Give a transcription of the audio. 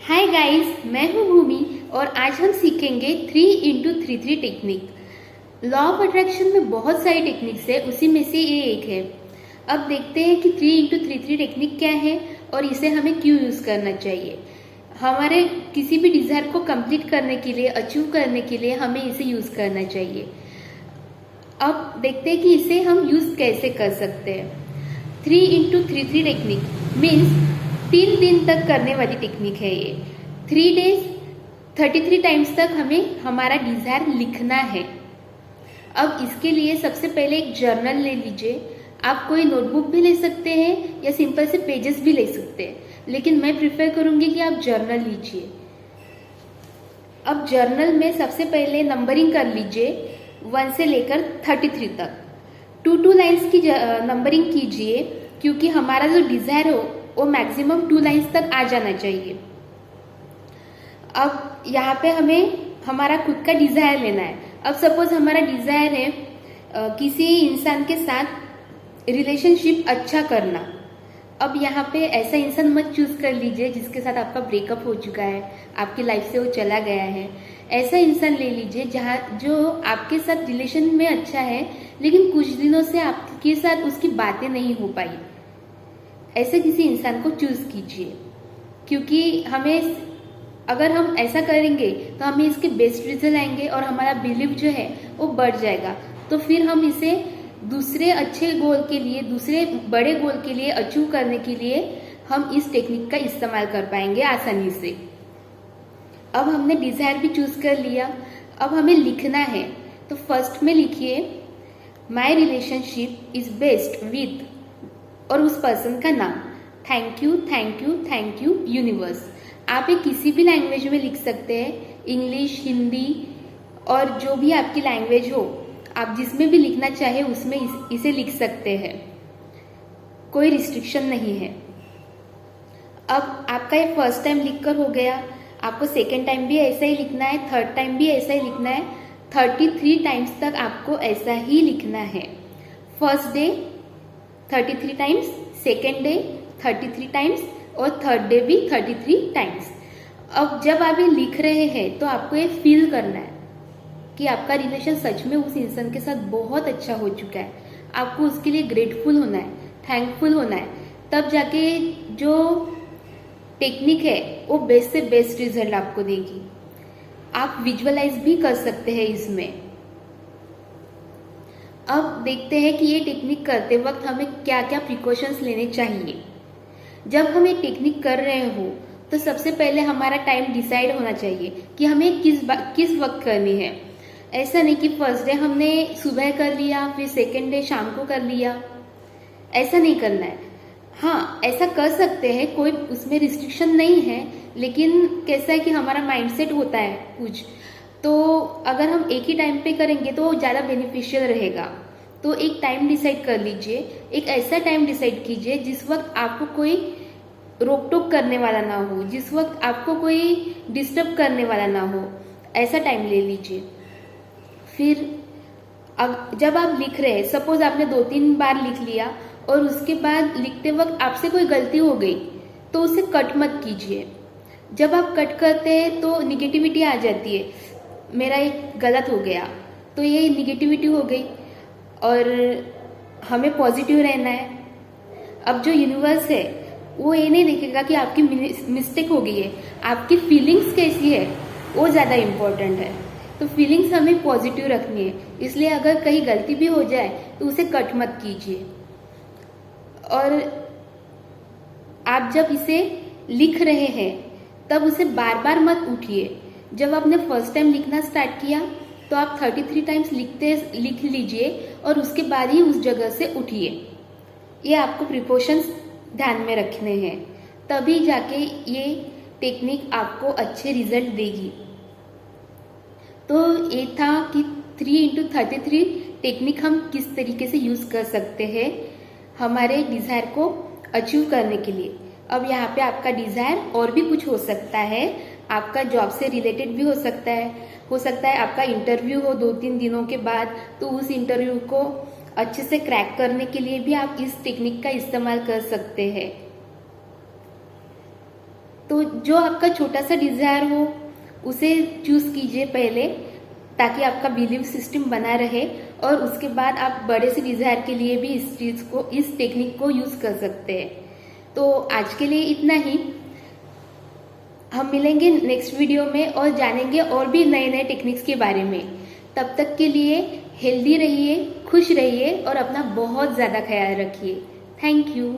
Hi guys, मैं हूँ भूमि और आज हम सीखेंगे 3x3 technique. Law of attraction में बहुत सारी टेक्निक्स है, उसी में से ये एक है। अब देखते हैं कि 3x3 टेक्निक क्या है और इसे हमें क्यों यूज करना चाहिए। हमारे किसी भी डिजायर को कंप्लीट करने के लिए, अचीव करने के लिए हमें इसे यूज करना चाहिए। अब देखते हैं कि इसे हम यूज कैसे कर सकते हैं। 3x3 टेक्निक मीन्स 3 दिन तक करने वाली टेक्निक है ये। 3 डेज 33 टाइम्स तक हमें हमारा डिजायर लिखना है। अब इसके लिए सबसे पहले एक जर्नल ले लीजिए। आप कोई नोटबुक भी ले सकते हैं या सिंपल से पेजेस भी ले सकते हैं, लेकिन मैं प्रिफर करूंगी कि आप जर्नल लीजिए। अब जर्नल में सबसे पहले नंबरिंग कर लीजिए 1 से लेकर 33 तक। 2 लाइन्स की नंबरिंग कीजिए, क्योंकि हमारा जो डिजायर हो वो मैक्सिमम 2 लाइन्स तक आ जाना चाहिए। अब यहाँ पे हमें हमारा खुद का डिजायर लेना है। अब सपोज हमारा डिजायर है किसी इंसान के साथ रिलेशनशिप अच्छा करना। अब यहाँ पे ऐसा इंसान मत चूज कर लीजिए जिसके साथ आपका ब्रेकअप हो चुका है, आपकी लाइफ से वो चला गया है। ऐसा इंसान ले लीजिए जो आपके साथ रिलेशन में अच्छा है, लेकिन कुछ दिनों से आपके साथ उसकी बातें नहीं हो पाई। ऐसे किसी इंसान को चूज कीजिए, क्योंकि अगर हम ऐसा करेंगे तो हमें इसके बेस्ट रिजल्ट आएंगे और हमारा बिलीव जो है वो बढ़ जाएगा। तो फिर हम इसे दूसरे अच्छे गोल के लिए, दूसरे बड़े गोल के लिए अचीव करने के लिए हम इस टेक्निक का इस्तेमाल कर पाएंगे आसानी से। अब हमने डिजायर भी चूज कर लिया। अब हमें लिखना है, तो फर्स्ट में लिखिए my relationship is best with और उस पर्सन का नाम। Thank you, thank you, thank you universe. आप ये किसी भी लैंग्वेज में लिख सकते हैं, इंग्लिश, हिंदी और जो भी आपकी लैंग्वेज हो, आप जिसमें भी लिखना चाहे उसमें इसे लिख सकते हैं, कोई रिस्ट्रिक्शन नहीं है। अब आपका ये फर्स्ट टाइम लिखकर हो गया। आपको सेकेंड टाइम भी ऐसा ही लिखना है, थर्ड टाइम भी ऐसा ही लिखना है। 33 टाइम्स तक आपको ऐसा ही लिखना है। First day 33 times, second day 33 times और थर्ड डे भी 33 टाइम्स। अब जब आप ये लिख रहे हैं तो आपको ये फील करना है कि आपका रिलेशन सच में उस इंसान के साथ बहुत अच्छा हो चुका है। आपको उसके लिए ग्रेटफुल होना है, थैंकफुल होना है। तब जाके जो टेक्निक है वो बेस्ट से बेस्ट रिजल्ट आपको देगी। आप विजुअलाइज भी कर सकते हैं इसमें। अब देखते हैं कि ये टेक्निक करते वक्त हमें क्या क्या प्रिकॉशंस लेने चाहिए। जब हम ये टेक्निक कर रहे हो तो सबसे पहले हमारा टाइम डिसाइड होना चाहिए कि हमें किस वक्त करनी है। ऐसा नहीं कि फर्स्ट डे हमने सुबह कर लिया, फिर सेकेंड डे शाम को कर लिया। ऐसा नहीं करना है। हाँ, ऐसा कर सकते हैं, कोई उसमें रिस्ट्रिक्शन नहीं है, लेकिन कैसा है कि हमारा माइंडसेट होता है कुछ, तो अगर हम एक ही टाइम पे करेंगे तो ज़्यादा बेनिफिशियल रहेगा। तो एक टाइम डिसाइड कर लीजिए, एक ऐसा टाइम डिसाइड कीजिए जिस वक्त आपको कोई रोक टोक करने वाला ना हो, जिस वक्त आपको कोई डिस्टर्ब करने वाला ना हो। ऐसा टाइम ले लीजिए। फिर जब आप लिख रहे हैं, सपोज आपने 2-3 बार लिख लिया और उसके बाद लिखते वक्त आपसे कोई गलती हो गई, तो उसे कट मत कीजिए। जब आप कट करते हैं तो निगेटिविटी आ जाती है, मेरा एक गलत हो गया, तो ये निगेटिविटी हो गई और हमें पॉजिटिव रहना है। अब जो यूनिवर्स है वो ये नहीं देखेगा कि आपकी मिस्टेक हो गई है, आपकी फीलिंग्स कैसी है वो ज़्यादा इम्पोर्टेंट है। तो फीलिंग्स हमें पॉजिटिव रखनी है, इसलिए अगर कहीं गलती भी हो जाए तो उसे कट मत कीजिए। और आप जब इसे लिख रहे हैं तब उसे बार बार मत उठिए। जब आपने फर्स्ट टाइम लिखना स्टार्ट किया तो आप 33 टाइम्स लिख लीजिए और उसके बाद ही उस जगह से उठिए। ये आपको प्रिकॉशंस ध्यान में रखने हैं, तभी जाके ये टेक्निक आपको अच्छे रिजल्ट देगी। तो ये था कि 3x33 टेक्निक हम किस तरीके से यूज कर सकते हैं हमारे डिजायर को अचीव करने के लिए। अब यहाँ पे आपका डिजायर और भी कुछ हो सकता है, आपका जॉब से रिलेटेड भी हो सकता है आपका इंटरव्यू हो 2-3 दिनों के बाद, तो उस इंटरव्यू को अच्छे से क्रैक करने के लिए भी आप इस टेक्निक का इस्तेमाल कर सकते हैं। तो तो जो आपका छोटा सा डिजायर हो उसे चूज कीजिए पहले, ताकि आपका बिलीव सिस्टम बना रहे, और उसके बाद आप बड़े से डिजायर के लिए भी इस टेक्निक को यूज कर सकते हैं। तो आज के लिए इतना ही। हम मिलेंगे नेक्स्ट वीडियो में और जानेंगे और भी नए नए टेक्निक्स के बारे में। तब तक के लिए हेल्दी रहिए, खुश रहिए और अपना बहुत ज़्यादा ख्याल रखिए। Thank you.